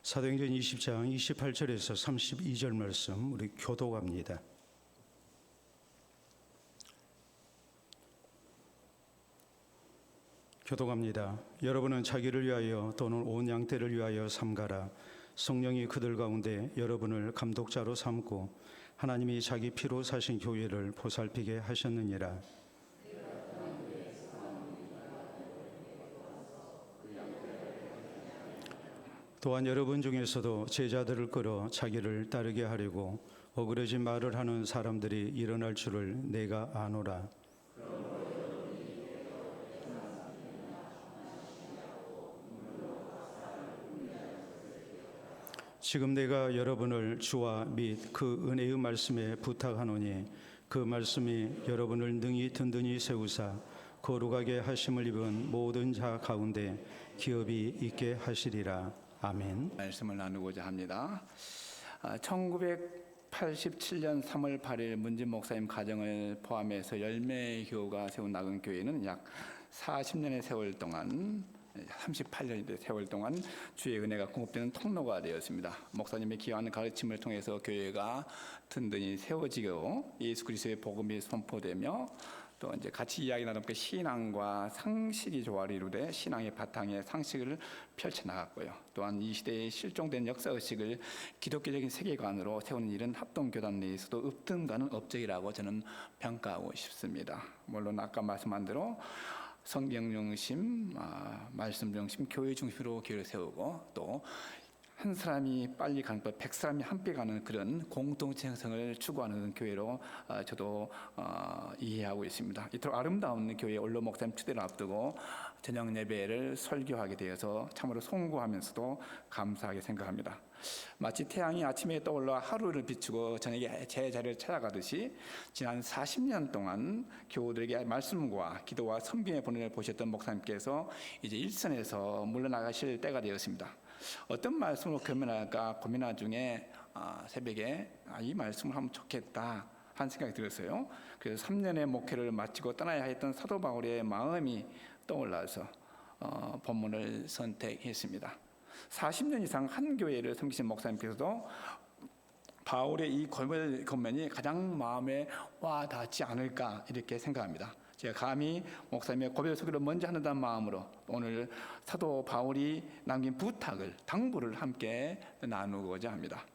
사도행전 20장 28절에서 32절 말씀 우리 교독합니다. 교독합니다. 여러분은 자기를 위하여 또는 온 양떼를 위하여 삼가라. 성령이 그들 가운데 여러분을 감독자로 삼고 하나님이 자기 피로 사신 교회를 보살피게 하셨느니라. 또한 여러분 중에서도 제자들을 끌어 자기를 따르게 하려고 어그러진 말을 하는 사람들이 일어날 줄을 내가 아노라. 지금 내가 여러분을 주와 및 그 은혜의 말씀에 부탁하노니 그 말씀이 여러분을 능히 든든히 세우사 거룩하게 하심을 입은 모든 자 가운데 기업이 있게 하시리라. 아멘. 말씀을 나누고자 합니다. 1987년 3월 8일 문진 목사님 가정을 포함해서 열매 교우가 세운 낙은 교회는 약 40년의 세월 동안 38년의 세월 동안 주의 은혜가 공급되는 통로가 되었습니다. 목사님의 귀한 가르침을 통해서 교회가 든든히 세워지고 예수 그리스도의 복음이 선포되며 또 이제 같이 이야기 나누게 신앙과 상식이 조화를 이루되 신앙의 바탕에 상식을 펼쳐나갔고요. 또한 이 시대에 실종된 역사의식을 기독교적인 세계관으로 세우는 일은 합동교단 내에서도 없든가는 업적이라고 저는 평가하고 싶습니다. 물론 아까 말씀한 대로 성경 중심, 말씀 중심, 교회 중심으로 교회를 세우고 또 한 사람이 빨리 가는 것, 100사람이 함께 가는 그런 공동체 형성을 추구하는 교회로 저도 이해하고 있습니다. 이토록 아름다운 교회 원로 목사님 추대를 앞두고 저녁 예배를 설교하게 되어서 참으로 송구하면서도 감사하게 생각합니다. 마치 태양이 아침에 떠올라 하루를 비추고 저녁에 제 자리를 찾아가듯이 지난 40년 동안 교우들에게 말씀과 기도와 섬김의 본연을 보셨던 목사님께서 이제 일선에서 물러나가실 때가 되었습니다. 어떤 말씀으로 고민할까 고민한 중에 새벽에 이 말씀을 하면 좋겠다 한 생각이 들었어요. 그래서 3년의 목회를 마치고 떠나야 했던 사도 바울의 마음이 떠올라서 본문을 선택했습니다. 40년 이상 한 교회를 섬기신 목사님께서도 바울의 이 권면이 가장 마음에 와 닿지 않을까 이렇게 생각합니다. 제가 감히 목사님의 고별 소개를 먼저 한다는 마음으로 오늘 사도 바울이 남긴 부탁을, 당부를 함께 나누고자 합니다.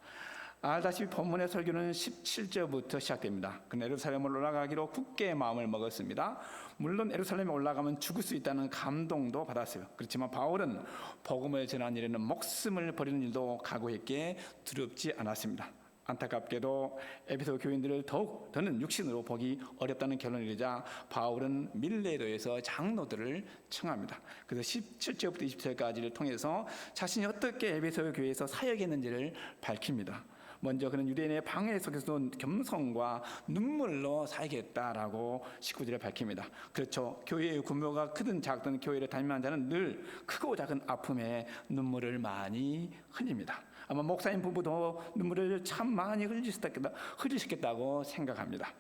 알다시피 본문의 설교는 17절부터 시작됩니다. 그는 예루살렘으로 올라가기로 굳게 마음을 먹었습니다. 물론 예루살렘에 올라가면 죽을 수 있다는 감동도 받았어요. 그렇지만 바울은 복음을 전하는 일에는 목숨을 버리는 일도 각오했기에 두렵지 않았습니다. 안타깝게도 에베소 교인들을 더는 육신으로 보기 어렵다는 결론을 내리자 바울은 밀레도에서 장로들을 청합니다. 그래서 17절부터 20절까지를 통해서 자신이 어떻게 에베소 교회에서 사역했는지를 밝힙니다. 먼저 그는 유대인의 방해 속에서도 겸손과 눈물로 사역했다라고 19절에 밝힙니다. 그렇죠. 교회의 규모가 크든 작든 교회를 다니는 자는 늘 크고 작은 아픔에 눈물을 많이 흘립니다. 아마 목사님 부부도 눈물을 참 많이 흘리셨겠다고 생각합니다.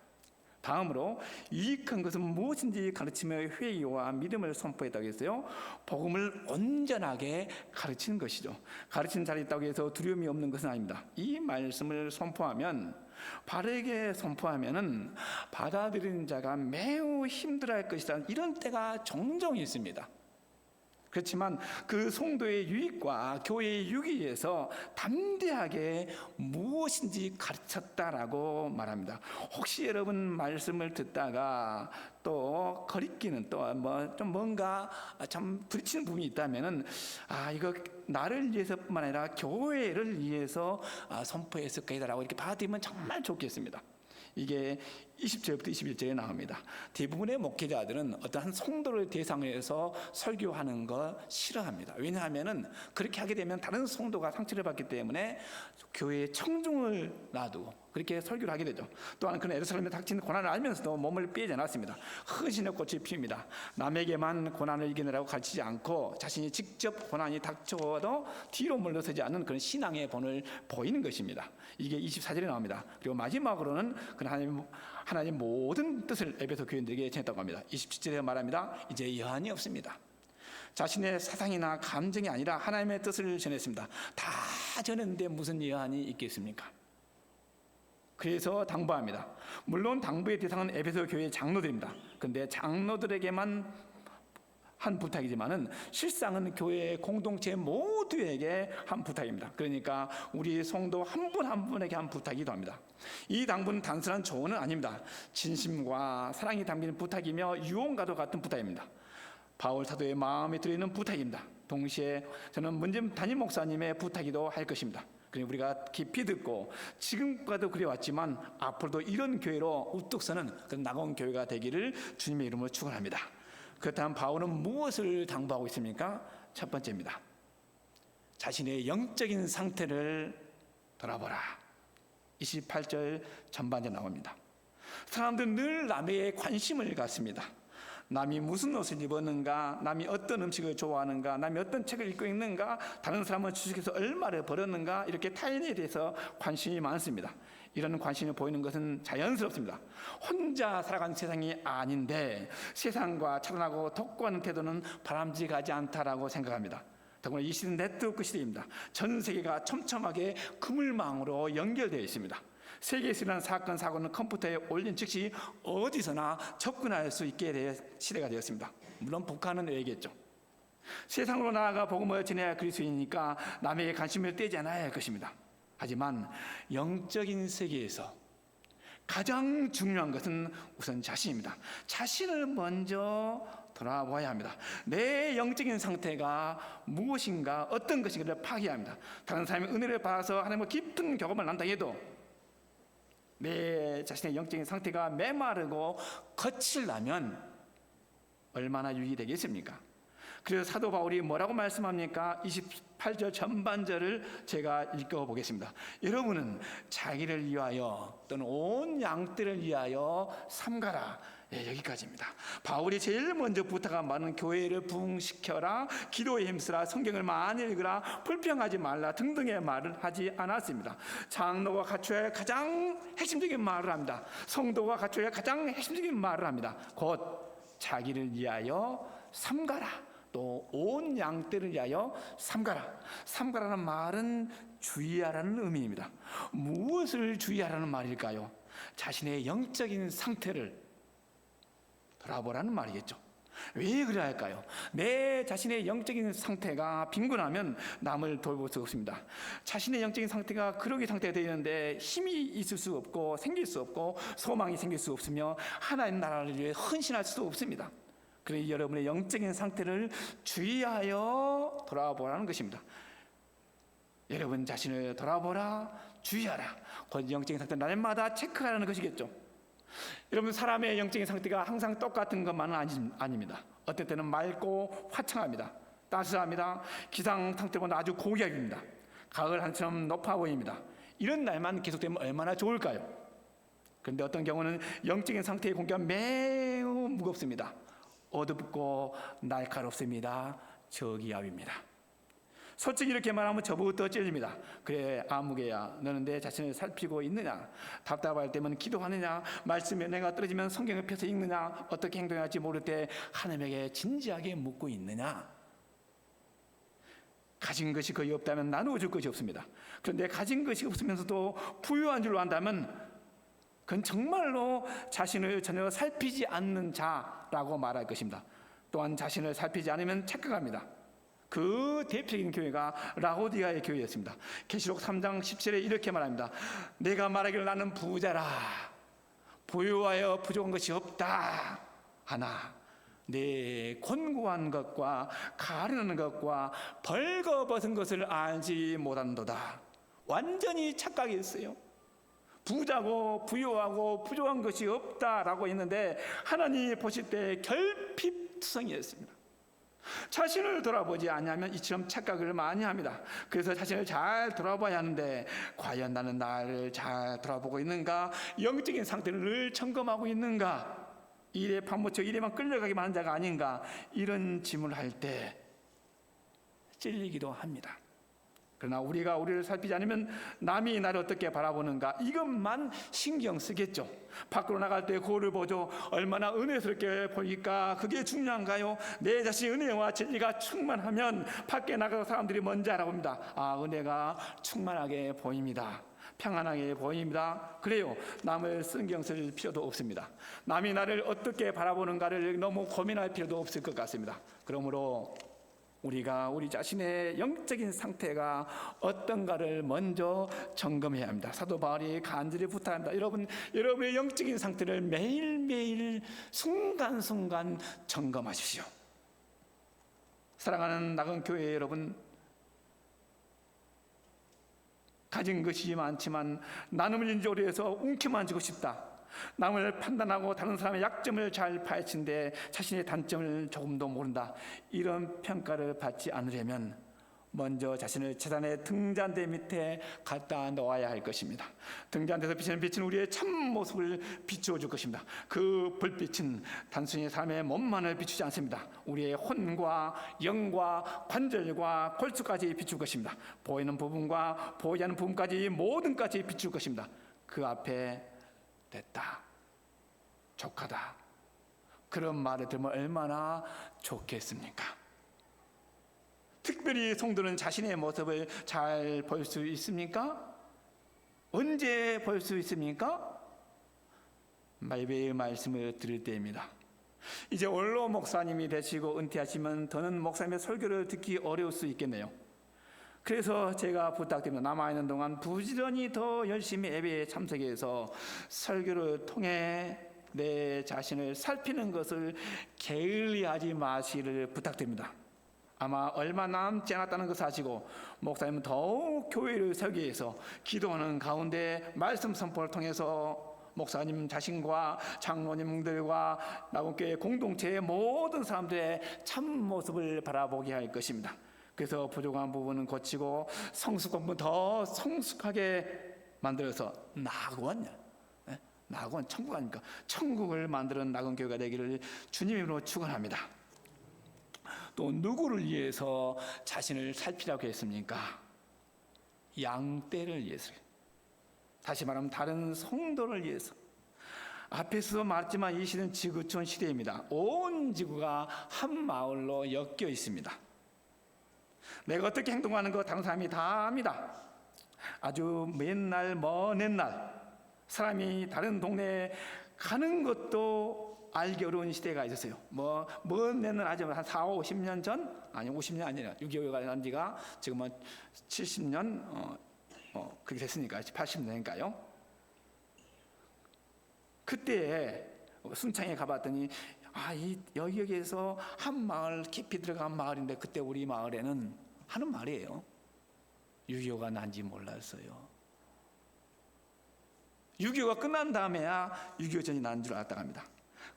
다음으로 유익한 것은 무엇인지 가르치며 회의와 믿음을 선포했다고 했어요. 복음을 온전하게 가르치는 것이죠. 가르치는 자리에 있다고 해서 두려움이 없는 것은 아닙니다. 이 말씀을 선포하면, 바르게 선포하면은 받아들이는 자가 매우 힘들어할 것이다. 이런 때가 종종 있습니다. 그렇지만 그 성도의 유익과 교회의 유익을 위해서 담대하게 무엇인지 가르쳤다라고 말합니다. 혹시 여러분 말씀을 듣다가 또 거리끼는 또 좀 뭔가 참 부딪히는 부분이 있다면은 이거 나를 위해서뿐만 아니라 교회를 위해서 선포했을 거다라고 이렇게 받아들이면 정말 좋겠습니다. 이게 20절부터 21절에 나옵니다. 대부분의 목회자들은 어떤 한 성도를 대상으로 해서 설교하는 거 싫어합니다. 왜냐하면 그렇게 하게 되면 다른 성도가 상처를 받기 때문에 교회의 청중을 놔두고 그렇게 설교를 하게 되죠. 또한 그는 예루살렘에 닥친 고난을 알면서도 몸을 빼지 않았습니다. 헌신의 꽃을 피웁니다. 남에게만 고난을 이겨내라고 가르치지 않고 자신이 직접 고난이 닥쳐도 뒤로 물러서지 않는 그런 신앙의 본을 보이는 것입니다. 이게 24절에 나옵니다. 그리고 마지막으로는 그는 하나님 모든 뜻을 에베소 교인들에게 전했다고 합니다. 27절에 말합니다. 이제 여한이 없습니다. 자신의 사상이나 감정이 아니라 하나님의 뜻을 전했습니다. 다 다 전했는데 무슨 여한이 있겠습니까? 그래서 당부합니다. 물론 당부의 대상은 에베소 교회 장로들입니다. 그런데 장로들에게만 한 부탁이지만은 실상은 교회 공동체 모두에게 한 부탁입니다. 그러니까 우리 성도 한 분 한 분에게 한 부탁이기도 합니다. 이 당부는 단순한 조언은 아닙니다. 진심과 사랑이 담긴 부탁이며 유언과도 같은 부탁입니다. 바울 사도의 마음에 들어있는 부탁입니다. 동시에 저는 문진 담임 목사님의 부탁이기도 할 것입니다. 그러니 우리가 깊이 듣고 지금까지도 그래왔지만 앞으로도 이런 교회로 우뚝 서는 그런 나가온 교회가 되기를 주님의 이름으로 축원합니다. 그렇다면 바울은 무엇을 당부하고 있습니까? 첫 번째입니다. 자신의 영적인 상태를 돌아보라. 28절 전반전 나옵니다. 사람들은 늘 남에게 관심을 갖습니다. 남이 무슨 옷을 입었는가, 남이 어떤 음식을 좋아하는가, 남이 어떤 책을 읽고 있는가, 다른 사람은 주식에서 얼마를 벌었는가, 이렇게 타인에 대해서 관심이 많습니다. 이런 관심을 보이는 것은 자연스럽습니다. 혼자 살아가는 세상이 아닌데 세상과 차단하고 독과하는 태도는 바람직하지 않다라고 생각합니다. 더구나 이 시대는 네트워크 시대입니다. 전 세계가 촘촘하게 그물망으로 연결되어 있습니다. 세계에서 일어난 사건, 사고는 컴퓨터에 올린 즉시 어디서나 접근할 수 있게 될 시대가 되었습니다. 물론 북한은 외겠죠. 세상으로 나아가 복음을 전해야 그리스도이니까 남에게 관심을 떼지 않아야 할 것입니다. 하지만 영적인 세계에서 가장 중요한 것은 우선 자신입니다. 자신을 먼저 돌아보아야 합니다. 내 영적인 상태가 무엇인가, 어떤 것인가를 파악해야 합니다. 다른 사람의 은혜를 받아서 하나님과 깊은 경험을 난다 해도 내 자신의 영적인 상태가 메마르고 거칠라면 얼마나 유익이 되겠습니까? 그래서 사도 바울이 뭐라고 말씀합니까? 28절 전반절을 제가 읽어보겠습니다. 여러분은 자기를 위하여 또는 온 양떼를 위하여 삼가라. 예, 여기까지입니다. 바울이 제일 먼저 부탁한 바는 교회를 부흥시켜라, 기도에 힘쓰라, 성경을 많이 읽으라, 불평하지 말라 등등의 말을 하지 않았습니다. 장로가 갖춰야 할 가장 핵심적인 말을 합니다. 성도가 갖춰야 할 가장 핵심적인 말을 합니다. 곧 자기를 위하여 삼가라, 또 온 양떼를 위하여 삼가라. 삼가라는 말은 주의하라는 의미입니다. 무엇을 주의하라는 말일까요? 자신의 영적인 상태를 돌아보라는 말이겠죠. 왜 그래야 할까요? 내 자신의 영적인 상태가 빈곤하면 남을 돌볼 수 없습니다. 자신의 영적인 상태가 그러기 상태가 되는데 힘이 있을 수 없고 생길 수 없고 소망이 생길 수 없으며 하나님 나라를 위해 헌신할 수도 없습니다. 그래서 여러분의 영적인 상태를 주의하여 돌아보라는 것입니다. 여러분 자신을 돌아보라, 주의하라. 그 영적인 상태를 날마다 체크하라는 것이겠죠. 여러분 사람의 영적인 상태가 항상 똑같은 것만은 아닙니다. 어떨 때는 맑고 화창합니다. 따스합니다. 기상 상태보다 아주 고기압입니다. 가을 하늘처럼 높아 보입니다. 이런 날만 계속되면 얼마나 좋을까요? 그런데 어떤 경우는 영적인 상태의 공기가 매우 무겁습니다. 어둡고 날카롭습니다. 저기압입니다. 솔직히 이렇게 말하면 저부터 찔립니다. 그래 아무개야, 너는 내 자신을 살피고 있느냐? 답답할 때면 기도하느냐? 말씀에 내가 떨어지면 성경을 펴서 읽느냐? 어떻게 행동해야 할지 모를 때 하나님에게 진지하게 묻고 있느냐? 가진 것이 거의 없다면 나누어 줄 것이 없습니다. 그런데 가진 것이 없으면서도 부유한 줄로 안다면 그건 정말로 자신을 전혀 살피지 않는 자라고 말할 것입니다. 또한 자신을 살피지 않으면 착각합니다. 그 대표적인 교회가 라오디아의 교회였습니다. 계시록 3장 17에 이렇게 말합니다. 내가 말하기를 나는 부자라, 부유하여 부족한 것이 없다 하나 내 권고한 것과 가르는 것과 벌거벗은 것을 알지 못한도다. 완전히 착각했어요. 부자고 부유하고 부족한 것이 없다라고 했는데 하나님이 보실 때 결핍투성이었습니다. 자신을 돌아보지 않으면 이처럼 착각을 많이 합니다. 그래서 자신을 잘 돌아봐야 하는데 과연 나는 나를 잘 돌아보고 있는가? 영적인 상태를 늘 점검하고 있는가? 일에 파묻혀 일에만 끌려가기만 하는 자가 아닌가? 이런 질문을 할 때 찔리기도 합니다. 그러나 우리가 우리를 살피지 않으면 남이 나를 어떻게 바라보는가 이것만 신경 쓰겠죠. 밖으로 나갈 때 거울을 보죠. 얼마나 은혜스럽게 보일까? 그게 중요한가요? 내 자신이 은혜와 진리가 충만하면 밖에 나가서 사람들이 뭔지 알아봅니다. 아, 은혜가 충만하게 보입니다. 평안하게 보입니다. 그래요. 남을 신경 쓸 필요도 없습니다. 남이 나를 어떻게 바라보는가를 너무 고민할 필요도 없을 것 같습니다. 그러므로 우리가 우리 자신의 영적인 상태가 어떤가를 먼저 점검해야 합니다. 사도 바울이 간절히 부탁합니다. 여러분의 영적인 상태를 매일매일 순간순간 점검하십시오. 사랑하는 나간 교회 여러분, 가진 것이 많지만 나눔을 인조로 해서 움켜만 주고 싶다. 남을 판단하고 다른 사람의 약점을 잘 파헤치는데 자신의 단점을 조금도 모른다. 이런 평가를 받지 않으려면 먼저 자신을 재단의 등잔대 밑에 갖다 놓아야 할 것입니다. 등잔대에서 비치는 빛은 우리의 참모습을 비추어 줄 것입니다. 그 불빛은 단순히 사람의 몸만을 비추지 않습니다. 우리의 혼과 영과 관절과 골수까지 비출 것입니다. 보이는 부분과 보이지 않는 부분까지 모든까지 비출 것입니다. 그 앞에 됐다, 족하다, 그런 말을 들으면 얼마나 좋겠습니까? 특별히 성도는 자신의 모습을 잘 볼 수 있습니까? 언제 볼 수 있습니까? 매일 말씀을 들을 때입니다. 이제 원로 목사님이 되시고 은퇴하시면 더는 목사님의 설교를 듣기 어려울 수 있겠네요. 그래서 제가 부탁드립니다. 남아있는 동안 부지런히 더 열심히 예배에 참석해서 설교를 통해 내 자신을 살피는 것을 게을리하지 마시기를 부탁드립니다. 아마 얼마 남지 않았다는 것을 아시고 목사님은 더욱 교회를 세우기 위해서 기도하는 가운데 말씀 선포를 통해서 목사님 자신과 장로님들과 나군교회 공동체의 모든 사람들의 참모습을 바라보게 할 것입니다. 그래서 부족한 부분은 고치고 성숙한 부분 더 성숙하게 만들어서 낙원 천국 아닙니까? 천국을 만드는 낙원교회가 되기를 주님으로 축원합니다. 또 누구를 위해서 자신을 살피라고 했습니까? 양떼를 위해서. 다시 말하면 다른 성도를 위해서. 앞에서 말했지만 이 시대는 지구촌 시대입니다. 온 지구가 한 마을로 엮여 있습니다. 내가 어떻게 행동하는 거 다른 사람이 다 압니다. 아주 맨날 먼 옛날 사람이 다른 동네에 가는 것도 알기 어려운 시대가 있었어요. 먼 옛날 아주 한 4, 50년 전? 아니 50년 아니라 6.25가 난 지가 지금은 70년 그렇게 됐으니까 80년인가요? 그때 순창에 가봤더니 여기에서 한 마을 깊이 들어간 마을인데 그때 우리 마을에는 하는 말이에요. 6.25가 난지 몰랐어요. 6.25가 끝난 다음에야 6.25 전이 난 줄 알았다고 합니다.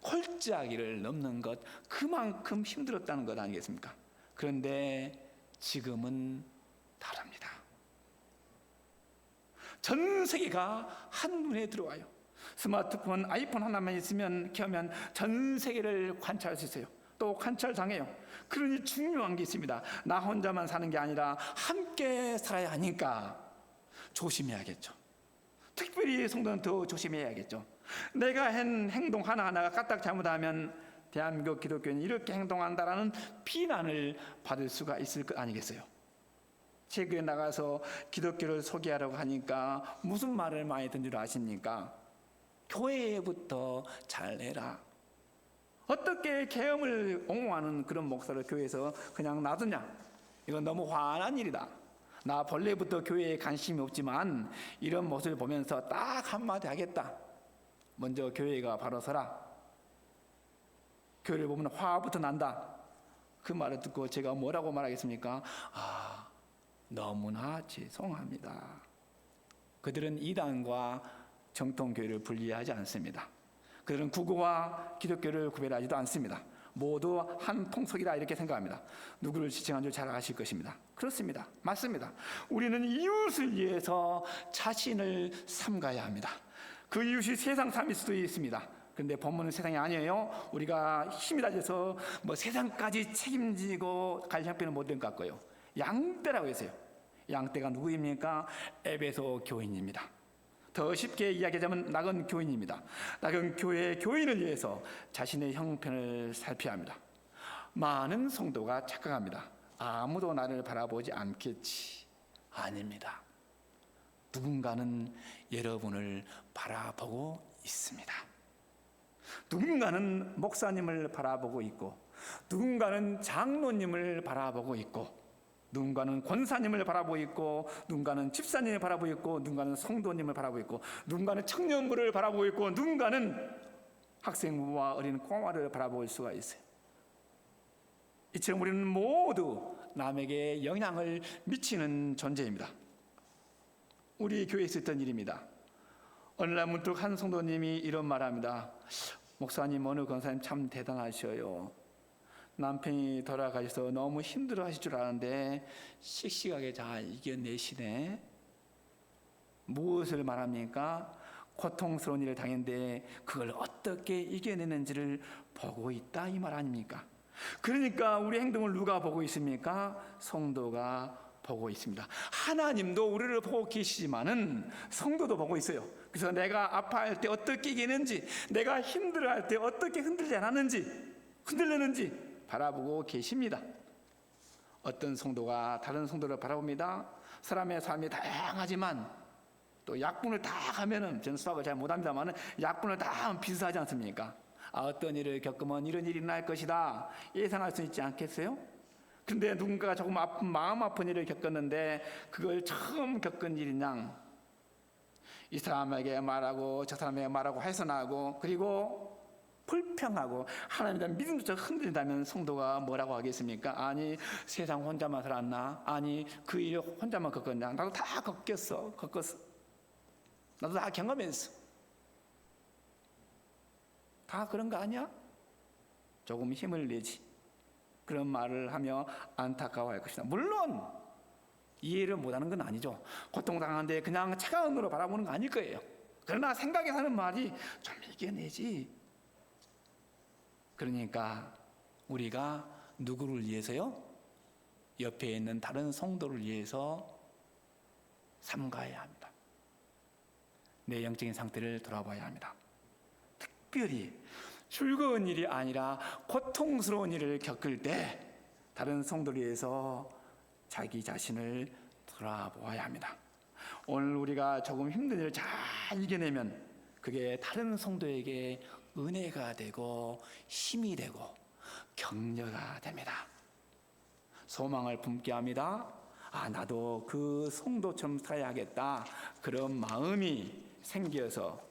콜짜기를 넘는 것 그만큼 힘들었다는 것 아니겠습니까? 그런데 지금은 다릅니다. 전 세계가 한눈에 들어와요. 스마트폰, 아이폰 하나만 있으면 켜면 전 세계를 관찰할 수 있어요. 또 관찰당해요. 그러니 중요한 게 있습니다. 나 혼자만 사는 게 아니라 함께 살아야 하니까 조심해야겠죠. 특별히 성도는 더 조심해야겠죠. 내가 한 행동 하나하나가 까딱 잘못하면 대한민국 기독교는 이렇게 행동한다라는 비난을 받을 수가 있을 것 아니겠어요? 최근에 나가서 기독교를 소개하려고 하니까 무슨 말을 많이 듣는 줄 아십니까? 교회부터 잘해라. 어떻게 계엄을 옹호하는 그런 목사를 교회에서 그냥 놔두냐? 이건 너무 화난 일이다. 나 본래부터 교회에 관심이 없지만 이런 모습을 보면서 딱 한마디 하겠다. 먼저 교회가 바로 서라. 교회를 보면 화부터 난다. 그 말을 듣고 제가 뭐라고 말하겠습니까? 너무나 죄송합니다. 그들은 이단과 정통교회를 분리하지 않습니다. 그들은 구구와 기독교를 구별하지도 않습니다. 모두 한 통속이다 이렇게 생각합니다. 누구를 지칭한 줄 잘 아실 것입니다. 그렇습니다. 맞습니다. 우리는 이웃을 위해서 자신을 삼가야 합니다. 그 이웃이 세상 사람일 수도 있습니다. 그런데 본문은 세상이 아니에요. 우리가 힘이 다져서 세상까지 책임지고 갈 형편은 못 된 것 같고요. 양떼라고 했어요. 양떼가 누구입니까? 에베소 교인입니다. 더 쉽게 이야기하자면 낙은 교인입니다. 낙은 교회의 교인을 위해서 자신의 형편을 살펴야 합니다. 많은 성도가 착각합니다. 아무도 나를 바라보지 않겠지. 아닙니다. 누군가는 여러분을 바라보고 있습니다. 누군가는 목사님을 바라보고 있고, 누군가는 장로님을 바라보고 있고, 누군가는 권사님을 바라보고 있고, 누군가는 집사님을 바라보고 있고, 누군가는 성도님을 바라보고 있고, 누군가는 청년부를 바라보고 있고, 누군가는 학생부와 어린 꼬마를 바라볼 수가 있어요. 이처럼 우리는 모두 남에게 영향을 미치는 존재입니다. 우리 교회에 있었던 일입니다. 어느 날 문득 한 성도님이 이런 말합니다. 목사님, 어느 권사님 참 대단하셔요. 남편이 돌아가셔서 너무 힘들어 하실 줄 아는데 씩씩하게 잘 이겨내시네. 무엇을 말합니까? 고통스러운 일을 당했는데 그걸 어떻게 이겨내는지를 보고 있다, 이 말 아닙니까? 그러니까 우리 행동을 누가 보고 있습니까? 성도가 보고 있습니다. 하나님도 우리를 보고 계시지만은 성도도 보고 있어요. 그래서 내가 아파할 때 어떻게 이기는지, 내가 힘들어할 때 어떻게 흔들리는지 바라보고 계십니다. 어떤 성도가 다른 성도를 바라봅니다. 사람의 삶이 다양하지만 또 약분을 다 하면은, 저는 수학을 잘 못합니다만 약분을 다 하면 비슷하지 않습니까? 어떤 일을 겪으면 이런 일이 날 것이다 예상할 수 있지 않겠어요? 근데 누군가가 조금 마음 아픈 일을 겪었는데 그걸 처음 겪은 일이냐, 이 사람에게 말하고 저 사람에게 말하고 해서나고, 그리고 불평하고 하나님에 대한 믿음조차 흔들린다면 성도가 뭐라고 하겠습니까? 아니, 세상 혼자만 살았나? 아니, 그 일 혼자만 겪었냐? 나도 다 겪었어. 나도 다 경험했어. 다 그런 거 아니야? 조금 힘을 내지. 그런 말을 하며 안타까워할 것이다. 물론 이해를 못하는 건 아니죠. 고통당하는데 그냥 차가운 눈으로 바라보는 거 아닐 거예요. 그러나 생각에 하는 말이 좀 이겨내지. 그러니까 우리가 누구를 위해서요? 옆에 있는 다른 성도를 위해서 삼가해야 합니다. 내 영적인 상태를 돌아봐야 합니다. 특별히 즐거운 일이 아니라 고통스러운 일을 겪을 때 다른 성도를 위해서 자기 자신을 돌아보아야 합니다. 오늘 우리가 조금 힘든 일을 잘 이겨내면 그게 다른 성도에게 은혜가 되고 힘이 되고 격려가 됩니다. 소망을 품게 합니다. 나도 그 성도처럼 살아야겠다, 그런 마음이 생겨서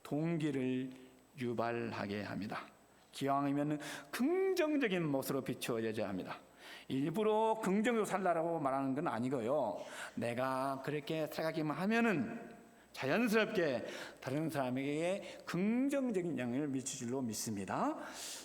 동기를 유발하게 합니다. 기왕이면 긍정적인 모습으로 비추어져야 합니다. 일부러 긍정적으로 살라고 말하는 건 아니고요. 내가 그렇게 살아가기만 하면은 자연스럽게 다른 사람에게 긍정적인 영향을 미칠 줄로 믿습니다.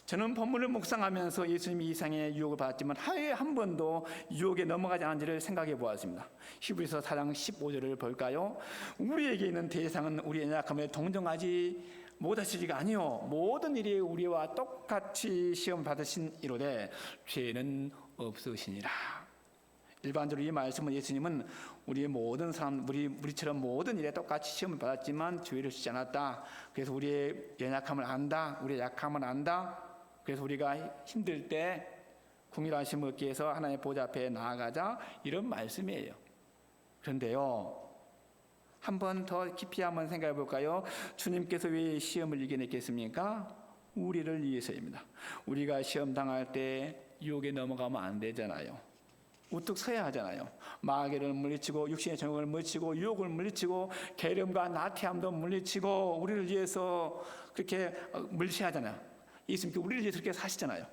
저는 본문을 묵상하면서 예수님이 이상의 유혹을 받았지만 하루에 한 번도 유혹에 넘어가지 않은지를 생각해 보았습니다. 히브리서 4장 15절을 볼까요? 우리에게 있는 대상은 우리의 연약함에 동정하지 못하시리가 아니요 모든 일이 우리와 똑같이 시험 받으신 이로되 죄는 없으시니라. 일반적으로 이 말씀은 예수님은 우리의 모든 사람, 우리처럼 모든 일에 똑같이 시험을 받았지만 죄를 짓지 않았다. 그래서 우리의 연약함을 안다. 우리의 약함을 안다. 그래서 우리가 힘들 때 궁일하심을 얻기 위해서 하나님의 보좌 앞에 나아가자, 이런 말씀이에요. 그런데요, 한 번 더 깊이 한번 생각해 볼까요? 주님께서 왜 시험을 이겨냈겠습니까? 우리를 위해서입니다. 우리가 시험 당할 때 유혹에 넘어가면 안 되잖아요. 우뚝 서야 하잖아요. 마귀를 물리치고 육신의 정욕을 물리치고 유혹을 물리치고 게으름과 나태함도 물리치고 우리를 위해서 그렇게 물리치하잖아요. 예수님께 우리를 위해서 그렇게 사시잖아요.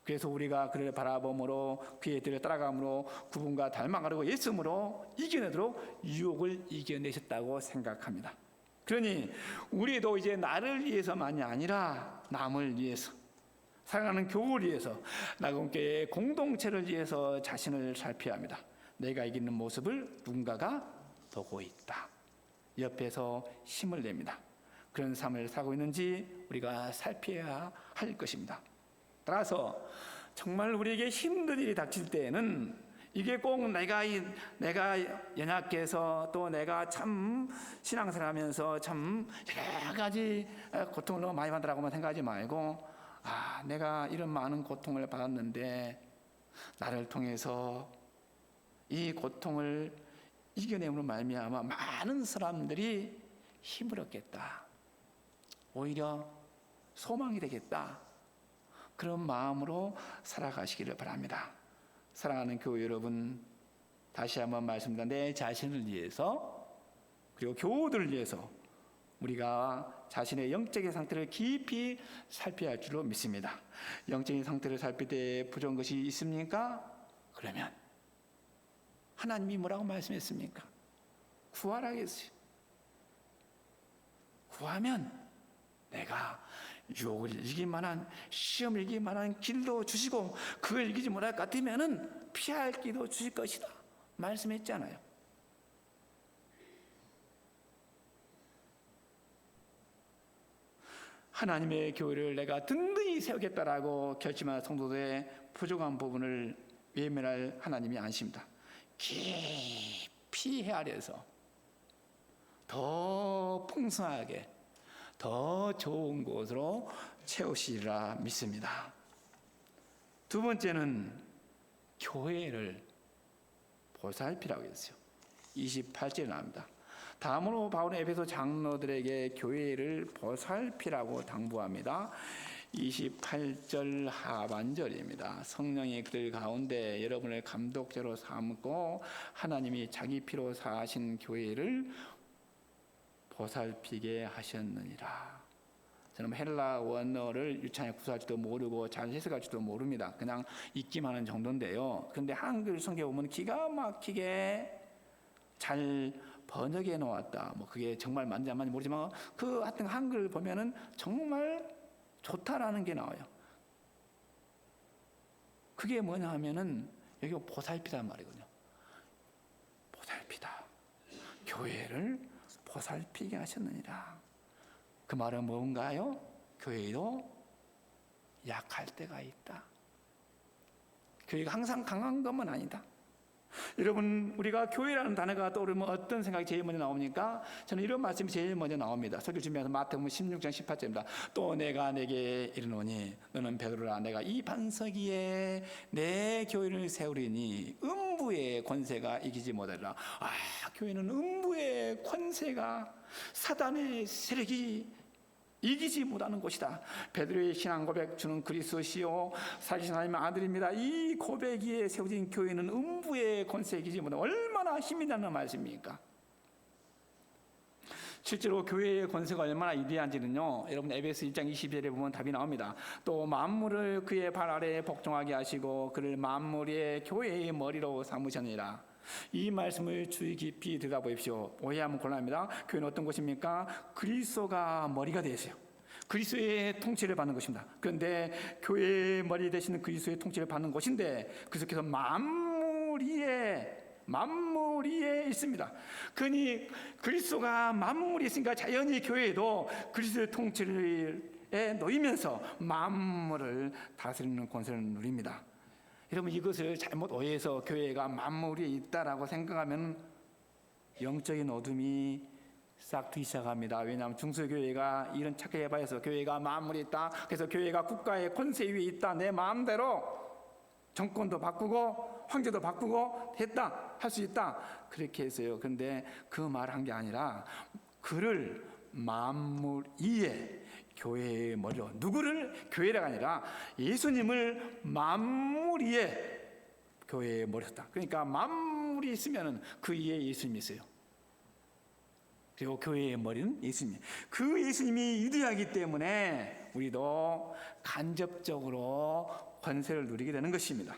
그래서 우리가 그를 바라봄으로 그의 뒤를 따라감으로 그분과 닮아가려고 예수님으로 이겨내도록 유혹을 이겨내셨다고 생각합니다. 그러니 우리도 이제 나를 위해서만이 아니라 남을 위해서, 사랑하는 교우를 위해서, 낙원교회의 공동체를 위해서 자신을 살펴야 합니다. 내가 이기는 모습을 누군가가 보고 있다. 옆에서 힘을 냅니다. 그런 삶을 살고 있는지 우리가 살펴야 할 것입니다. 따라서 정말 우리에게 힘든 일이 닥칠 때에는 이게 꼭 내가 연약해서 또 내가 참 신앙생활하면서 참 여러 가지 고통을 너무 많이 받으라고만 생각하지 말고, 내가 이런 많은 고통을 받았는데 나를 통해서 이 고통을 이겨내므로 말미암아 많은 사람들이 힘을 얻겠다, 오히려 소망이 되겠다, 그런 마음으로 살아가시기를 바랍니다. 사랑하는 교회 여러분, 다시 한번 말씀드립니다. 내 자신을 위해서, 그리고 교우들을 위해서 우리가 자신의 영적인 상태를 깊이 살펴야 할 줄로 믿습니다. 영적인 상태를 살필 때 부족한 것이 있습니까? 그러면 하나님이 뭐라고 말씀했습니까? 구하라 했어요. 구하면 내가 유혹을 이길 만한, 시험을 이길 만한 길도 주시고, 그걸 이기지 못할 것 같으면은 피할 길도 주실 것이다 말씀했잖아요. 하나님의 교회를 내가 든든히 세우겠다라고 결심한 성도들의 부족한 부분을 외면할 하나님이 아니십니다. 깊이 헤아려서 더 풍성하게, 더 좋은 곳으로 채우시리라 믿습니다. 두 번째는 교회를 보살피라고 했어요. 28절에 나옵니다. 다음으로 바울은 에베소 장로들에게 교회를 보살피라고 당부합니다. 28절 하반절입니다. 성령이 그들 가운데 여러분을 감독자로 삼고 하나님이 자기 피로 사신 교회를 보살피게 하셨느니라. 저는 헬라 원어를 유창하게 구사할지도 모르고 잘 해석할지도 모릅니다. 그냥 읽기만 하는 정도인데요. 그런데 한글 성경에 보면 기가 막히게 잘 번역해 놓았다. 그게 정말 맞는지 안 맞는지 모르지만 그 하여튼 한글 보면은 정말 좋다라는 게 나와요. 그게 뭐냐 하면은 여기 보살피란 말이거든요. 보살피다. 교회를 보살피게 하셨느니라. 그 말은 뭔가요? 교회도 약할 때가 있다. 교회가 항상 강한 것만 아니다. 여러분, 우리가 교회라는 단어가 떠오르면 어떤 생각이 제일 먼저 나옵니까? 저는 이런 말씀이 제일 먼저 나옵니다. 설교 준비해서 마태복음 16장 18절입니다. 또 내가 내게 이르노니 너는 베드로라, 내가 이 반석 위에 내 교회를 세우리니 음부의 권세가 이기지 못하리라. 교회는 음부의 권세가, 사단의 세력이 이기지 못하는 곳이다. 베드로의 신앙 고백, 주는 그리스도시요 살아계신 하나님의 아들입니다. 이 고백 위에 세워진 교회는 음부의 권세에 이기지 못하는, 얼마나 힘이 나는 말씀입니까? 실제로 교회의 권세가 얼마나 위대한지는요, 여러분 에베소 1장 22절에 보면 답이 나옵니다. 또 만물을 그의 발 아래에 복종하게 하시고 그를 만물 위에 교회의 머리로 삼으셨느니라. 이 말씀을 주의 깊이 들여다보십시오. 오해하면 곤란합니다. 교회는 어떤 곳입니까? 그리스도가 머리가 되세요. 그리스도의 통치를 받는 것입니다. 그런데 교회의 머리 되시는 그리스도의 통치를 받는 곳인데, 그래서 만물 위에 있습니다. 그러니 그리스도가 만물이 있으니까 자연히 교회도 그리스도의 통치에 놓이면서 만물을 다스리는 권세를 누립니다. 여러분, 이것을 잘못 오해해서 교회가 만물 위에 있다라고 생각하면 영적인 어둠이 싹 트기 시작합니다. 왜냐하면 중소교회가 이런 착각에 빠져서 교회가 만물에 있다, 그래서 교회가 국가의 권세 위에 있다, 내 마음대로 정권도 바꾸고 황제도 바꾸고 했다, 할 수 있다, 그렇게 했어요. 그런데 그 말 한 게 아니라 그를 만물 위에, 교회의 머리로, 누구를? 교회가 아니라 예수님을 만물 위에 교회의 머리였다. 그러니까 만물이 있으면 그 위에 예수님이 있어요. 그리고 교회의 머리는 예수님. 그 예수님이 위대하기 때문에 우리도 간접적으로 권세를 누리게 되는 것입니다.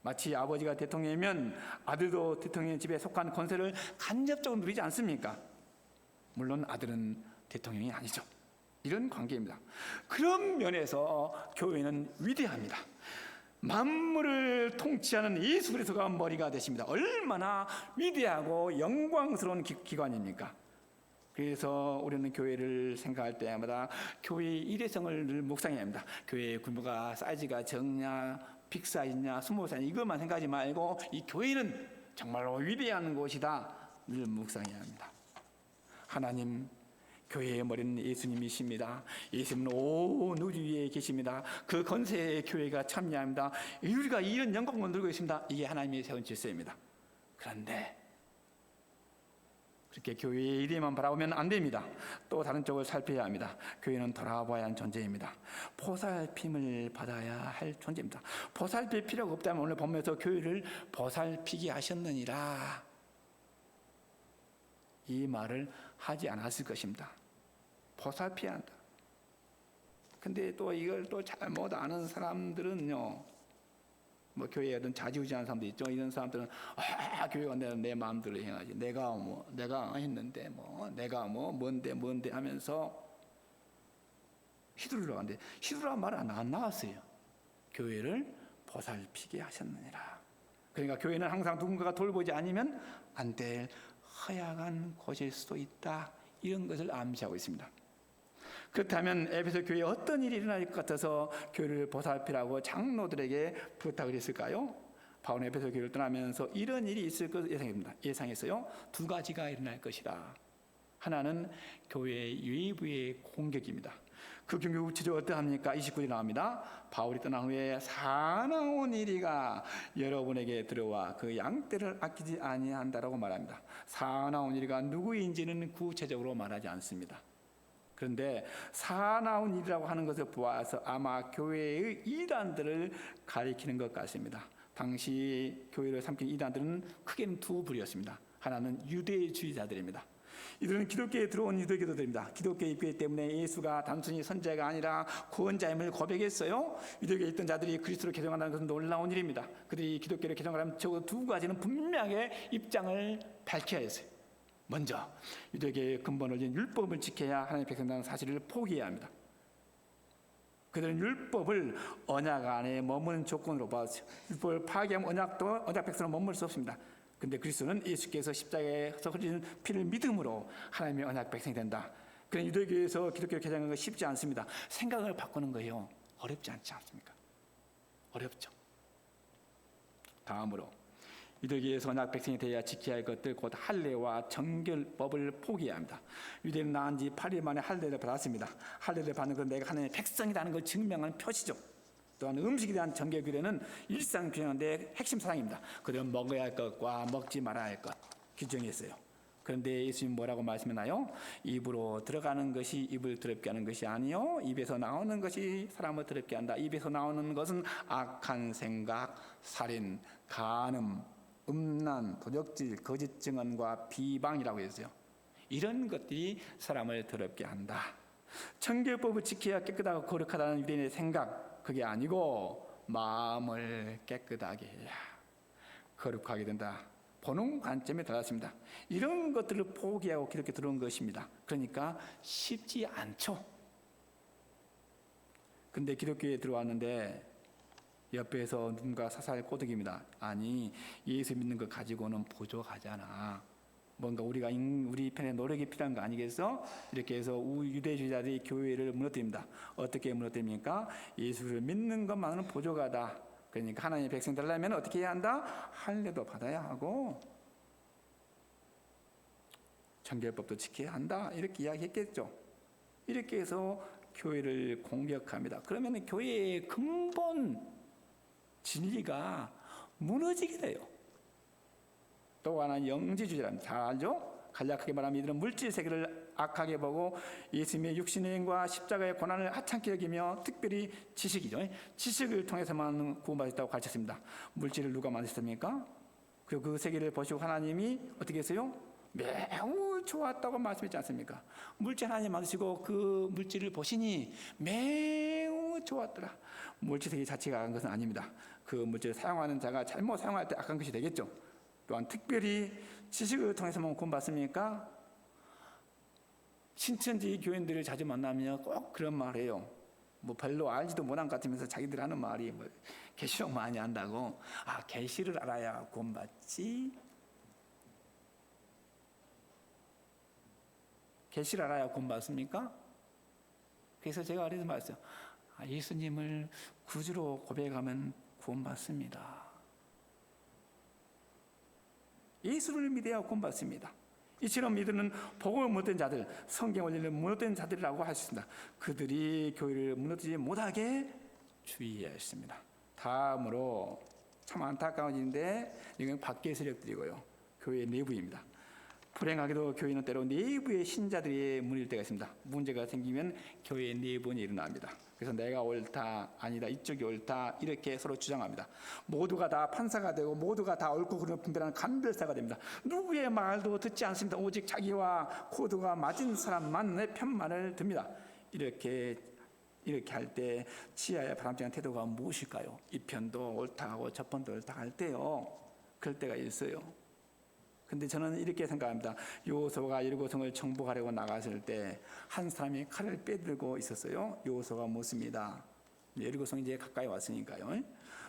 마치 아버지가 대통령이면 아들도 대통령 집에 속한 권세를 간접적으로 누리지 않습니까? 물론 아들은 대통령이 아니죠. 이런 관계입니다. 그런 면에서 교회는 위대합니다. 만물을 통치하는 예수 그리스도가 머리가 되십니다. 얼마나 위대하고 영광스러운 기관입니까? 그래서 우리는 교회를 생각할 때마다 교회의 일회성을 늘 묵상해야 합니다. 교회의 규모가, 사이즈가 적냐, 빅사이즈냐 스몰사이즈 이것만 생각하지 말고 이 교회는 정말로 위대한 곳이다 늘 묵상해야 합니다. 하나님, 교회의 머리는 예수님이십니다. 예수님은 온 우주 위에 계십니다. 그 건세의 교회가 참여합니다. 우리가 이런 영광을 누리고 있습니다. 이게 하나님이 세운 질서입니다. 그런데 그렇게 교회의 이름만 바라보면 안 됩니다. 또 다른 쪽을 살펴야 합니다. 교회는 돌아봐야 하는 존재입니다. 보살핌을 받아야 할 존재입니다. 보살필 필요가 없다면 오늘 본문에서 교회를 보살피게 하셨느니라 이 말을 하지 않았을 것입니다. 보살피야 한다. 근데 또 이걸 또 잘못 아는 사람들은요, 뭐 교회에 어떤 좌지우지하는 사람도 있죠. 이런 사람들은 교회가 내 마음대로 행하지. 내가 했는데 내가 뭔데 하면서 휘두르러 가는데 휘두르란 말은 안 나왔어요. 교회를 보살피게 하셨느니라. 그러니까 교회는 항상 누군가가 돌보지 않으면 안 될 허약한 곳일 수도 있다. 이런 것을 암시하고 있습니다. 그렇다면 에베소 교회에 어떤 일이 일어날 것 같아서 교회를 보살피라고 장로들에게 부탁을 했을까요? 바울은 에베소 교회를 떠나면서 이런 일이 있을 것을 예상했어요. 두 가지가 일어날 것이라. 하나는 교회의 외부의 공격입니다. 그 경우 구체적으로 어떠합니까? 29절 나옵니다. 바울이 떠난 후에 사나운 이리가 여러분에게 들어와 그 양떼를 아끼지 아니한다라고 말합니다. 사나운 이리가 누구인지는 구체적으로 말하지 않습니다. 그런데 사나운 일이라고 하는 것을 보아서 아마 교회의 이단들을 가리키는 것 같습니다. 당시 교회를 삼킨 이단들은 크게는 두 부류였습니다. 하나는 유대주의자들입니다. 이들은 기독교에 들어온 유대교도들입니다. 기독교 입교 때문에 예수가 단순히 선자가 아니라 구원자임을 고백했어요. 유대교에 있던 자들이 그리스도로 개종한다는 것은 놀라운 일입니다. 그들이 기독교를 개종하려면 적어도 두 가지는 분명하게 입장을 밝혀야 했어요. 먼저 유대교의 근본을 진 율법을 지켜야 하나님의 백성이라는 사실을 포기해야 합니다. 그들은 율법을 언약 안에 머무는 조건으로 봤어요. 율법을 파괴하면 언약 백성은 머물 수 없습니다. 그런데 그리스도는 예수께서 십자가에서 흘리는 피를 믿음으로 하나님의 언약 백성이 된다. 그런 유대교에서 기독교 개정하는 건 쉽지 않습니다. 생각을 바꾸는 거예요. 어렵지 않지 않습니까? 어렵죠. 다음으로 유대교에서 언약 백성이 되어야 지켜야 할 것들 곧 할례와 정결법을 포기해야 합니다. 유대는 낳은 지 8일 만에 할례를 받았습니다. 할례를 받는 건 내가 하나님의 백성이라는 걸 증명하는 표시죠. 또한 음식에 대한 정결 규례는 일상 규례인데 핵심 사항입니다. 그들은 먹어야 할 것과 먹지 말아야 할 것 규정이 있어요. 그런데 예수님 뭐라고 말씀하나요? 입으로 들어가는 것이 입을 더럽게 하는 것이 아니요 입에서 나오는 것이 사람을 더럽게 한다. 입에서 나오는 것은 악한 생각, 살인, 간음, 음란, 도적질, 거짓 증언과 비방이라고 했어요. 이런 것들이 사람을 더럽게 한다. 정결법을 지켜야 깨끗하고 거룩하다는 유대인의 생각, 그게 아니고 마음을 깨끗하게 해야 거룩하게 된다. 보는 관점에 달랐습니다. 이런 것들을 포기하고 기독교 들어온 것입니다. 그러니까 쉽지 않죠. 근데 기독교에 들어왔는데 옆에서 누군가 사살 꼬드깁니다. 아니, 예수 믿는 거 가지고는 부족하잖아. 뭔가 우리 편에 노력이 필요한 거 아니겠어? 이렇게 해서 유대주의자들이 교회를 무너뜨립니다. 어떻게 무너뜨립니까? 예수를 믿는 것만은 부족하다. 그러니까 하나님의 백성 되려면 어떻게 해야 한다? 할례도 받아야 하고 정결법도 지켜야 한다. 이렇게 이야기했겠죠. 이렇게 해서 교회를 공격합니다. 그러면 교회의 근본 진리가 무너지게 돼요. 또 하나 영지주의랍니다. 잘 알죠? 간략하게 말하면 이들은 물질 세계를 악하게 보고 예수님의 육신의 행과 십자가의 고난을 하찮게 여기며 특별히 지식이죠. 지식을 통해서만 구원받았다고 가르쳤습니다. 물질을 누가 만드셨습니까? 그리고 그 세계를 보시고 하나님이 어떻게 했어요? 매우 좋았다고 말씀했지 않습니까? 물질 하나님 만드시고 그 물질을 보시니 매우 좋았더라. 물질 세계 자체가 악한 것은 아닙니다. 그 물질을 사용하는 자가 잘못 사용할 때 악한 것이 되겠죠. 또한 특별히 지식을 통해서만 구원받습니까? 신천지 교인들을 자주 만나면 꼭 그런 말을 해요. 뭐 별로 알지도 못한 것 같으면서 자기들 하는 말이 뭐 계시록 많이 안다고. 아, 계시를 알아야 구원받지. 계시를 알아야 구원받습니까? 그래서 제가 그래서 말했어요. 예수님을 구주로 고백하면 구원받습니다. 예수를 믿어야 구원받습니다. 이처럼 믿는 복음을 못 듣는 자들, 성경 원리를 못 듣는 자들이라고 할 수 있습니다. 그들이 교회를 무너뜨리지 못하게 주의해야 했습니다. 다음으로 참 안타까운 일인데 이건 밖의 세력들이고요, 교회 내부입니다. 불행하게도 교회는 때로 내부의 신자들이 무너질 때가 있습니다. 문제가 생기면 교회 내분이 일어납니다. 그래서 내가 옳다, 아니다, 이쪽이 옳다, 이렇게 서로 주장합니다. 모두가 다 판사가 되고 모두가 다 옳고 그름을 분별하는 간별사가 됩니다. 누구의 말도 듣지 않습니다. 오직 자기와 코드가 맞은 사람만 내 편만을 듭니다. 이렇게 할 때 지하의 바람직한 태도가 무엇일까요? 이 편도 옳다고 저 편도 옳다 할 때요, 그럴 때가 있어요. 근데 저는 이렇게 생각합니다. 요소가 여리고성을 정복하려고 나갔을 때 한 사람이 칼을 빼들고 있었어요. 요소가 묻습니다. 여리고성이 이제 가까이 왔으니까요.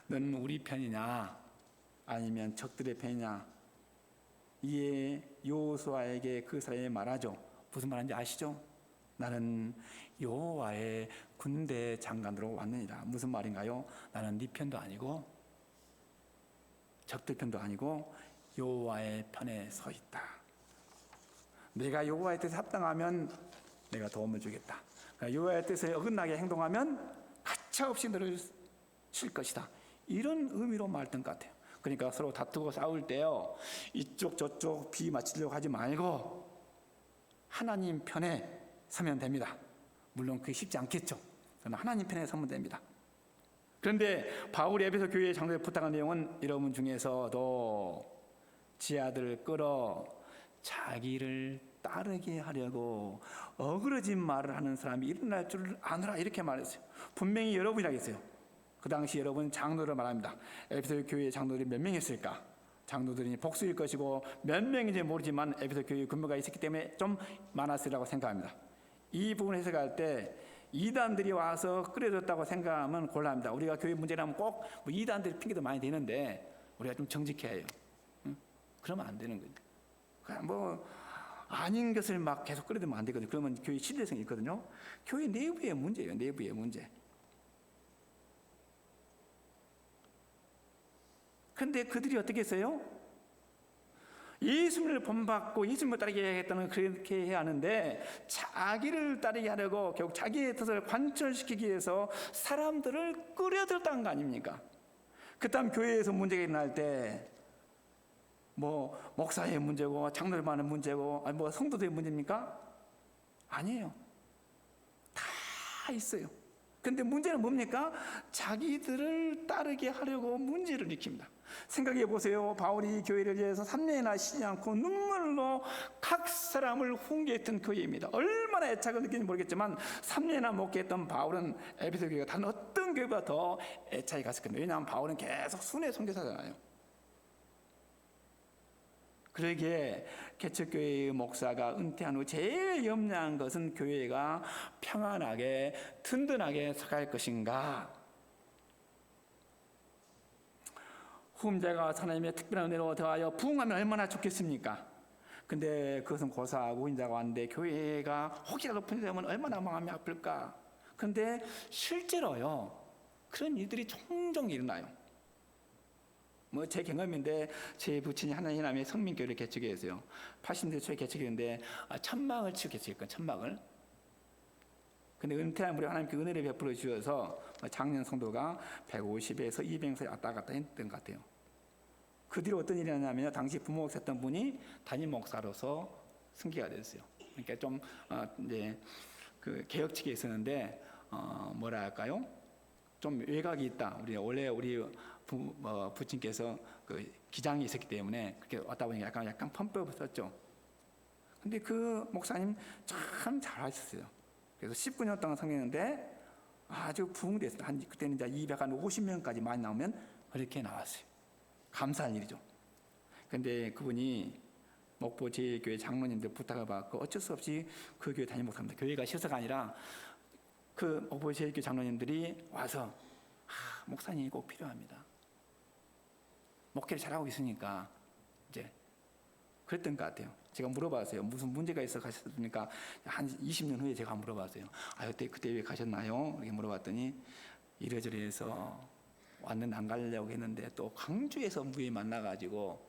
너는 우리 편이냐 아니면 적들의 편이냐? 이에 요소아에게 그 사람이 말하죠. 무슨 말인지 아시죠? 나는 여호와의 군대 장관으로 왔느니라. 무슨 말인가요? 나는 네 편도 아니고 적들 편도 아니고 여호와의 편에 서 있다. 내가 여호와의 뜻에 합당하면 내가 도움을 주겠다. 여호와의 뜻에 어긋나게 행동하면 가차없이 너를 칠 것이다. 이런 의미로 말했던 것 같아요. 그러니까 서로 다투고 싸울 때요, 이쪽 저쪽 비 맞추려고 하지 말고 하나님 편에 서면 됩니다. 물론 그게 쉽지 않겠죠. 그러나 하나님 편에 서면 됩니다. 그런데 바울이 에베소 교회의 장로에 부탁한 내용은 여러분 중에서도 지하들을 끌어 자기를 따르게 하려고 어그러진 말을 하는 사람이 일어날 줄 아노라, 이렇게 말했어요. 분명히 여러분이라겠어요. 그 당시 여러분 장로를 말합니다. 에베소 교회의 장로들이 몇 명이었을까? 장로들이 복수일 것이고 몇 명인지 모르지만 에베소 교회에 근무가 있었기 때문에 좀 많았으리라고 생각합니다. 이 부분을 해석할 때 이단들이 와서 끌어줬다고 생각하면 곤란합니다. 우리가 교회 문제라면 꼭 뭐 이단들이 핑계도 많이 대는데 우리가 좀 정직해야 해요. 그러면 안 되는 거죠. 그냥 뭐 아닌 것을 막 계속 끌어들면 안 되거든요. 그러면 교회 신뢰성이 있거든요. 교회 내부의 문제예요. 내부의 문제. 근데 그들이 어떻게 했어요? 예수님을 본받고 예수님을 따르게 해야겠다는, 그렇게 해야 하는데 자기를 따르게 하려고 결국 자기의 뜻을 관철시키기 위해서 사람들을 끌어들였다는 거 아닙니까? 그 다음 교회에서 문제가 일어날 때 뭐 목사의 문제고 장로만의 문제고 아니 뭐 성도들의 문제입니까? 아니에요. 다 있어요. 근데 문제는 뭡니까? 자기들을 따르게 하려고 문제를 일으킵니다. 생각해 보세요. 바울이 교회를 위해서 3년이나 쉬지 않고 눈물로 각 사람을 훈계했던 교회입니다. 얼마나 애착을 느끼는지 모르겠지만 3년이나 목회했던 바울은 에베소 교회가 다른 어떤 교회보다 더 애착이 갔을 겁니다. 왜냐하면 바울은 계속 순회 선교사잖아요. 그러기에 개척교회의 목사가 은퇴한 후 제일 염려한 것은 교회가 평안하게 든든하게 서갈 것인가. 후임자가 하나님의 특별한 은혜로 더하여 부흥하면 얼마나 좋겠습니까? 근데 그것은 고사하고 후임자가 왔는데 교회가 혹시라도 분열되면 얼마나 마음이 아플까. 근데 실제로요, 그런 일들이 종종 일어나요. 뭐 제 경험인데 제 부친이 하나님의 성민교회를 개척했어요. 80년대 초에 개척했는데 천막을 치고 개척했거든요. 천막을. 근데 은퇴한 무렵 하나님께 은혜를 베풀어 주셔서 작년 성도가 150에서 200명 왔다 갔다 했던 것 같아요. 그 뒤로 어떤 일이 났냐면요, 당시 부목사였던 분이 담임 목사로서 승계가 됐어요. 그러니까 좀 이제 그 개혁 측에 있었는데 뭐라 할까요? 좀 외곽이 있다. 원래 우리 부친께서 그 기장이 있었기 때문에 그렇게 왔다 보니까 약간 펌프가 썼죠. 근데 그 목사님 참 잘하셨어요. 그래서 19년 동안 섬겼는데 아주 부흥됐어요. 그때는 이제 250명까지 많이 나오면 그렇게 나왔어요. 감사할 일이죠. 근데 그분이 목포 제1교회 장로님들 부탁을 받고 어쩔 수 없이 그 교회 담임 목사입니다. 교회가 실사가 아니라 그 목포 제1교회 장로님들이 와서 목사님이 꼭 필요합니다. 목회를 잘하고 있으니까 이제 그랬던 것 같아요. 제가 물어봤어요. 무슨 문제가 있어 가셨습니까? 한 20년 후에 제가 물어봤어요. 그때 왜 가셨나요? 이렇게 물어봤더니 이래저래 해서 왔는데 안 가려고 했는데 또 광주에서 무에 만나가지고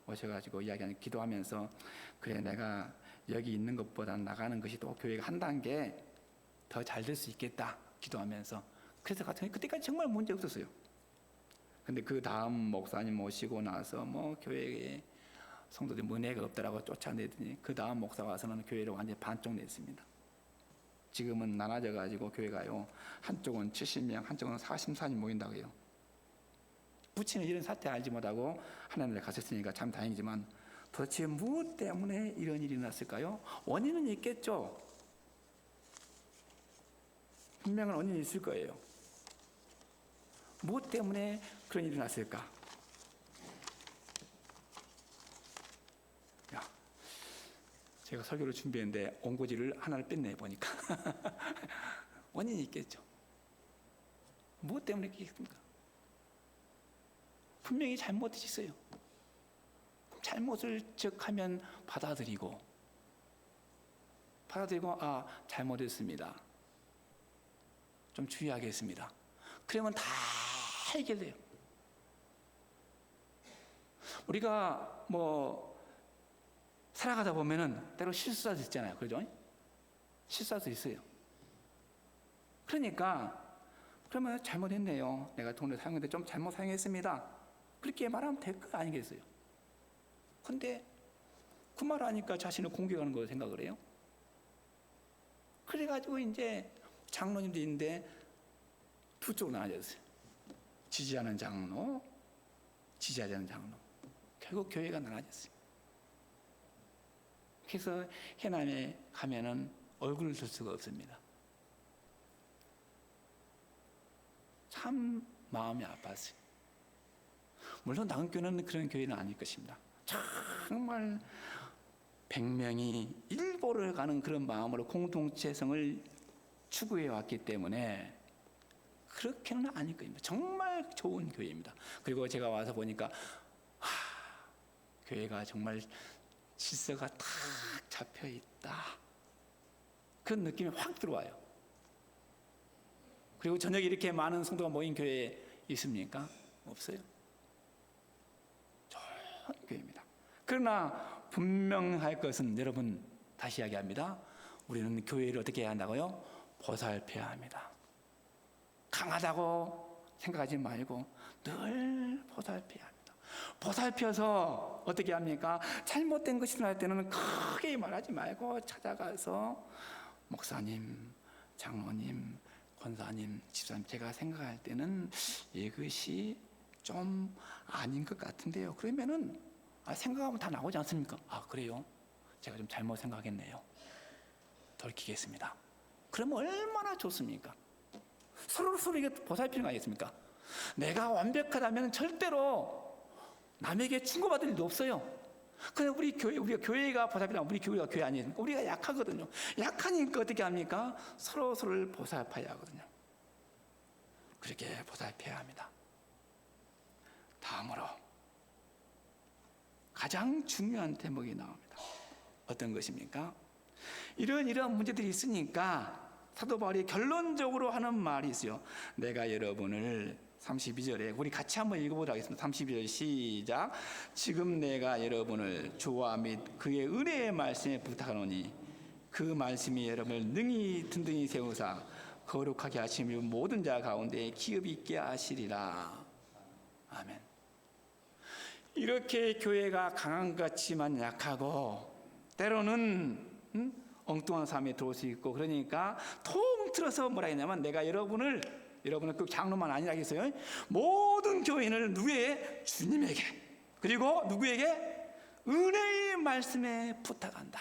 오셔가지고 이야기하는 기도하면서 그래 내가 여기 있는 것보다 나가는 것이 또 교회가 한 단계 더 잘 될 수 있겠다 기도하면서 그래서 같은 그때까지 정말 문제 없었어요. 근데 그 다음 목사님 모시고 나서 뭐 교회에 성도들이 은혜가 없더라고 쫓아내더니 그 다음 목사가 와서는 교회를 완전히 반쪽 냈습니다. 지금은 나눠져 가지고 교회가요 한쪽은 70명 한쪽은 44명 모인다고 해요. 부친은 이런 사태 알지 못하고 하나님을 갔었으니까 참 다행이지만 도대체 무엇 때문에 이런 일이 났을까요? 원인은 있겠죠. 분명한 원인이 있을 거예요. 무엇 때문에 그런 일이 났을까? 제가 설교를 준비했는데 온고지를 하나를 뺐네 보니까 원인이 있겠죠. 무엇 때문에 그렇겠습니까? 분명히 잘못이 있어요. 잘못을 즉하면 받아들이고 아 잘못했습니다. 좀 주의하겠습니다. 그러면 다 해결돼요. 우리가 뭐 살아가다 보면은 때로 실수할 수 있잖아요. 그죠? 실수할 수 있어요. 그러니까 그러면 잘못했네요. 내가 돈을 사용했는데 좀 잘못 사용했습니다. 그렇게 말하면 될 거 아니겠어요? 근데 그 말 하니까 자신을 공격하는 거 생각을 해요. 그래가지고 이제 장로님도 있는데 두 쪽으로 나눠졌어요. 지지하는 장로, 지지하지 않는 장로. 결국 교회가 나눠졌어요. 그래서 해남에 가면은 얼굴을 들 수가 없습니다. 참 마음이 아팠어요. 물론 나은교회는 그런 교회는 아닐 것입니다. 정말 100명이 일보를 가는 그런 마음으로 공동체성을 추구해 왔기 때문에 그렇게는 아닐 겁니다. 정말 좋은 교회입니다. 그리고 제가 와서 보니까 교회가 정말 질서가 탁 잡혀 있다. 그런 느낌이 확 들어와요. 그리고 저녁에 이렇게 많은 성도가 모인 교회에 있습니까? 없어요. 좋은 교회입니다. 그러나 분명할 것은 여러분 다시 이야기합니다. 우리는 교회를 어떻게 해야 한다고요? 보살펴야 합니다. 강하다고 생각하지 말고 늘 보살펴야 합니다. 보살펴서 어떻게 합니까? 잘못된 것이 일어날 때는 크게 말하지 말고 찾아가서 목사님, 장로님, 권사님, 집사님 제가 생각할 때는 이것이 좀 아닌 것 같은데요. 그러면은 생각하면 다 나오지 않습니까? 그래요? 제가 좀 잘못 생각했네요. 돌이키겠습니다. 그러면 얼마나 좋습니까? 서로 이게 보살피는 거 아니겠습니까? 내가 완벽하다면 절대로 남에게 충고받을 일도 없어요. 근데 우리가 교회가 보살피면 우리 교회가 교회 아니에요. 우리가 약하거든요. 약하니까 어떻게 합니까? 서로를 보살펴야 하거든요. 그렇게 보살펴야 합니다. 다음으로 가장 중요한 대목이 나옵니다. 어떤 것입니까? 이런 문제들이 있으니까 사도 바울이 결론적으로 하는 말이 있어요. 내가 여러분을 32절에 우리 같이 한번 읽어보도록 하겠습니다. 32절 시작. 지금 내가 여러분을 주와 및 그의 은혜의 말씀에 부탁하노니 그 말씀이 여러분을 능히 든든히 세우사 거룩하게 하시며 모든 자 가운데 기업 있게 하시리라. 아멘. 이렇게 교회가 강한 것 같지만 약하고 때로는 엉뚱한 삶에 들어올 수 있고 그러니까 통틀어서 뭐라 했냐면 내가 여러분은 그 장로만 아니라겠어요. 모든 교인을 누구에게? 주님에게. 그리고 누구에게? 은혜의 말씀에 부탁한다.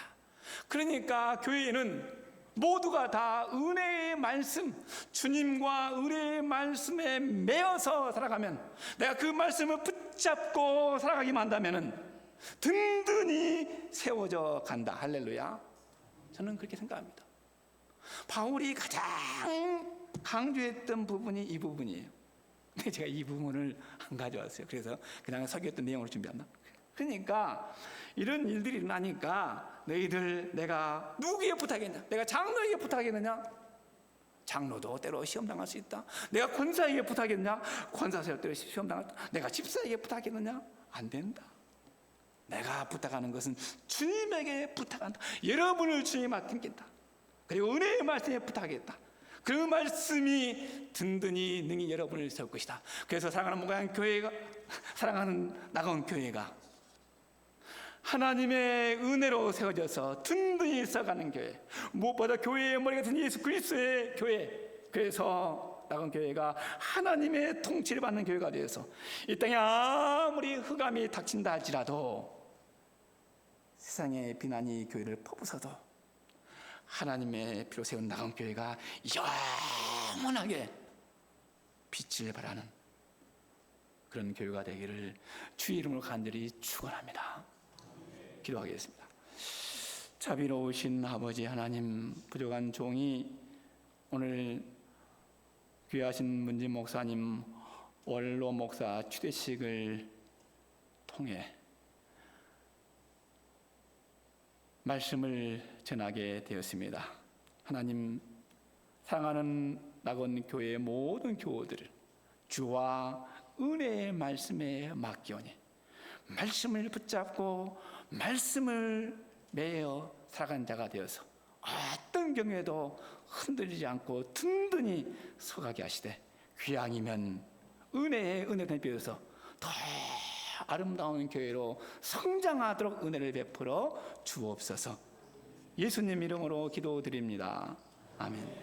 그러니까 교회는 모두가 다 은혜의 말씀, 주님과 은혜의 말씀에 매여서 살아가면 내가 그 말씀을 붙잡고 살아가기만 한다면 든든히 세워져 간다. 할렐루야. 저는 그렇게 생각합니다. 바울이 가장 강조했던 부분이 이 부분이에요. 근데 제가 이 부분을 안 가져왔어요. 그래서 그냥 설교했던 내용을 준비한다. 그러니까 이런 일들이 일어나니까 너희들 내가 누구에게 부탁했냐? 내가 장로에게 부탁했느냐? 장로도 때로 시험당할 수 있다. 내가 권사에게 부탁했냐? 권사세요 때로 시험당할. 내가 집사에게 부탁했느냐? 안 된다. 내가 부탁하는 것은 주님에게 부탁한다. 여러분을 주님에 맡긴다. 그리고 은혜의 말씀에 부탁하겠다. 그 말씀이 든든히 능히 여러분을 세울 것이다. 그래서 사랑하는 목양 교회가, 사랑하는 나가온 교회가 하나님의 은혜로 세워져서 든든히 써가는 교회, 무엇보다 교회의 머리가 된 예수 그리스도의 교회, 그래서 나가온 교회가 하나님의 통치를 받는 교회가 되어서 이 땅에 아무리 흑암이 닥친다 할지라도 세상의 비난이 교회를 퍼부어도 하나님의 피로 세운 나가온 교회가 영원하게 빛을 발하는 그런 교회가 되기를 주의 이름으로 간절히 축원합니다. 기도하겠습니다. 자비로우신 아버지 하나님, 부족한 종이 오늘 귀하신 문진 목사님 원로 목사 추대식을 통해 말씀을 전하게 되었습니다. 하나님, 사랑하는 낙원 교회의 모든 교우들을 주와 은혜의 말씀에 맡기오니 말씀을 붙잡고 말씀을 매여 살아가는 자가 되어서 어떤 경우에도 흔들리지 않고 든든히 서가게 하시되 귀양이면 은혜에 은혜를 비어서 더 아름다운 교회로 성장하도록 은혜를 베풀어 주옵소서. 예수님 이름으로 기도드립니다. 아멘.